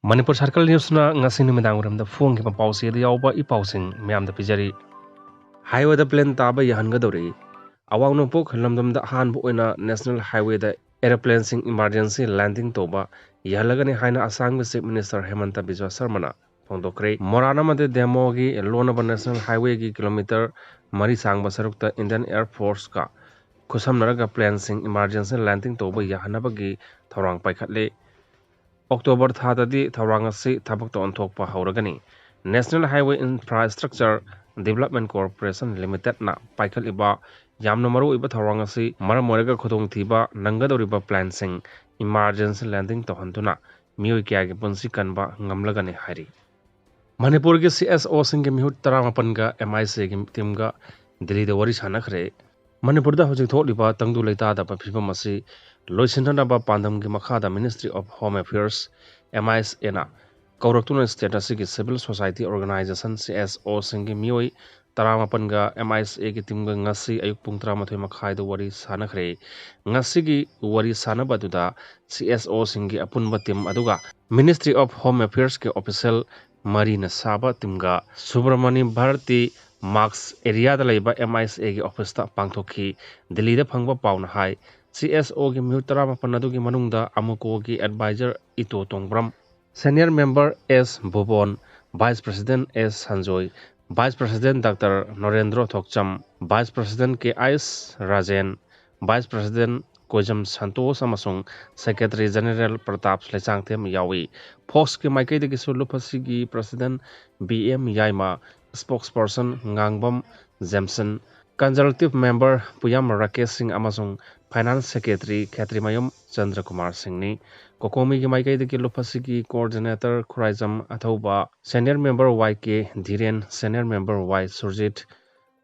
Manipur Circle Newsna ngasi numidang uramda phone ki pawsi da yawba ipausing miyam da pijari highway da plane taba yahangadouri awang no pok lamdam da han bu oina national highway da airplane sing emergency landing toba yahalagani haina asang chief minister Hemanta Biswa Sarmana phongdokre morana made demo gi lonaba national highway gi kilometer mari sangba sarukta Indian Air Force ka khusamnaraga plane sing emergency landing toba yahanabagi thorang paikhatle October thadadi thawrangasi thabakta onthokpa hauragani National Highway Infrastructure Development Corporation Limited na paikhaliba yamna maru iba thawrangasi maram moraga khudong thiba nangadoriba plan sing emergency landing tohantuna mioi kya gi punsi kanba ngamlagani hari Manipur gi CSO sing gi mihut 18 ga MIC gi team ga Delhi da wari sanakhre Manipur da hojik tholiba tangdu leita da phibam asi loisinhanaba pandam gi makhada Ministry of Home Affairs MIS na Kauraktuna State asigi Civil Society Organization CSO singi mioi 18 ga MISA gi team ga ngasi ayuk pung 13 makhai da wari sanakhre ngasi gi wari sanaba duda CSO singi apunba team aduga Ministry of Home Affairs ke official Marina Saba team ga Subramani Bharati Marks area da laiba MISA gi office ta pangthokhi Delhi da phangba pauna hai CSO gi mihutara mapanadu gi manungda amuko gi advisor Ito Tongbram Senior Member S Bobon Vice President S Sanjoy Vice President Dr. Norendra Thokcham Vice President K.I.S. Rajen Vice President Kojam Santos amasung Secretary General Pratap Slechangthem yawi Fox ki maikai de gi sulupasi gi President BM Yaima Spokesperson Ngangbam Jameson Consultative Member Puyam Rakesh Singh amasung Finance Secretary Khatrimayum Chandra Kumar Singh ni Kokomi ki maikai de ki lupasi ki Coordinator Khuraijam Athauba Senior Member YK Dhiren Senior Member Y Surjit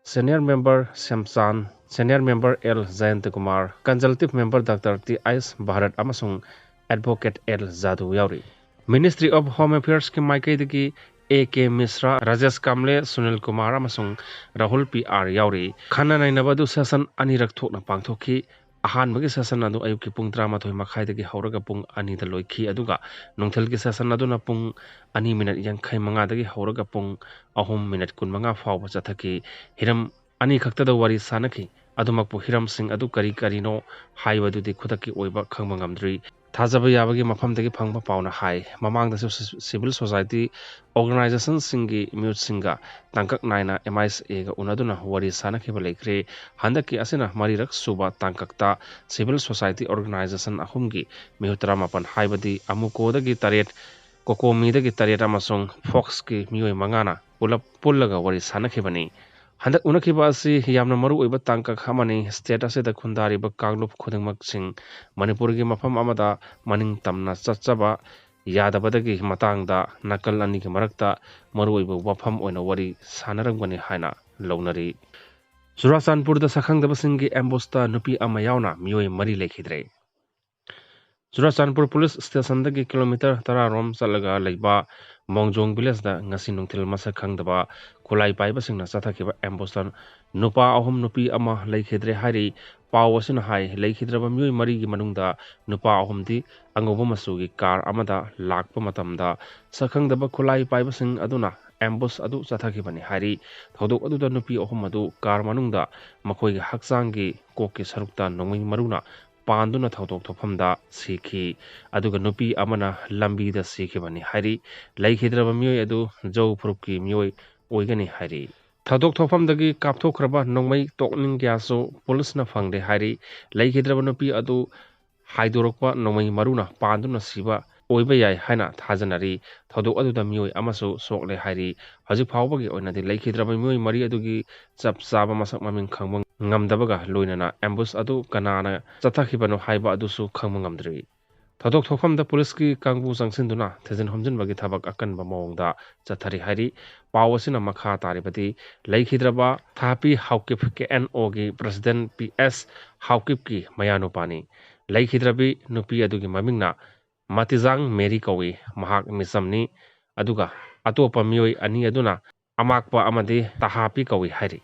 Senior Member Shamsan Senior Member L Jayant Kumar Consultative Member Dr. T.I.S. Bharat amasung Advocate L Jadu yauri Ministry of Home Affairs ki maikai de ki A.K. Misra, Rajesh Kamle, Sunil Kumar amasung Rahul P.R. yauri khana nainabadu session anirak thokna pangthoki ahan bagi session adu ayuki pung 13 makhai dagi hauraga pung ani da loikhi aduga nungthel ki session adu na pung ani minute yankhai manga dagi hauraga pung ahum minute kun manga fawba chathaki hiram ani khakta da wari sanaki adumakpu hiram sing adu kari kari no haiwadu di khutaki oiba khangba ngamdri thajaba yabagi mafam dagi phangba pauna hai mamang da civil society organization singi mute singa tangkak naina MISA ga unaduna wari sanaki balekre handaki asina marirak suba tangkakta civil society organization ahumgi mihutra mapan haibadi amuko dagi taret kokomi dagi taret amasung fox ki mioi mangana pulap pullaga wari sanaki bani handak unakiba asi yamna maru oiba tangkak hamani state asida khundari ba kanglup khudingmak sing manipur gi mafam amada maning tamna chachaba yadabadagi matangda nakal ani gi marakta maru oiba wafam oina wari sanarangani haina launari Churachandpur da sakhangdaba singi ambusta nupi ama yauna mioi mari lekhidre Churachandpur Police Station dagi kilometer 10 rom chalaga leiba Mongjong village da ngasi nungthil masa khangdaba khulai paiba singna chathakiba ambustan nupa ahum nupi ama leikhidre hari pawasina hai leikhidraba mioi mari gi manungda nupa ahum di angoba masu gi car amada lakpa matamda sakhangdaba khulai paiba sing aduna ambush adu chathakibani hari thodok adu da nupi ahum adu car manungda makhoi gi hakchang gi kokki sarukta nongmai maruna panduna thodok thophamda sikhi aduga nupi amana lambi da sikhibani hari leikhidra mioi adu jau phurukki mioi oigani hari thodok thophamdagi kapthokraba nongmai tokning gyaso police na phangde hari leikhidra nupi adu haidorokpa nongmai maruna panduna siba oiba yai haina thajanari thodok adu da mioi amaso sokle hari haji phawbagi oinadi leikhidra mioi mari adugi chapchaba masak maming khangmang ngamdabaga loinana ambush adu kanana chathakibano haiba adusu khangmang ngamdri thodok thokhamda police ki kangbu sangsinduna thejin homjinbagi thabak akanba mawngda chathari hari pawasina makha taribati leikhidra thapi haukip ke NO gi president PS haukip ki mayanupani leikhidra nupi adugi mamingna Matizang Mary Kawi mahak misamni aduga atopa mioi ani aduna amakpa amadi tahapi kawi hari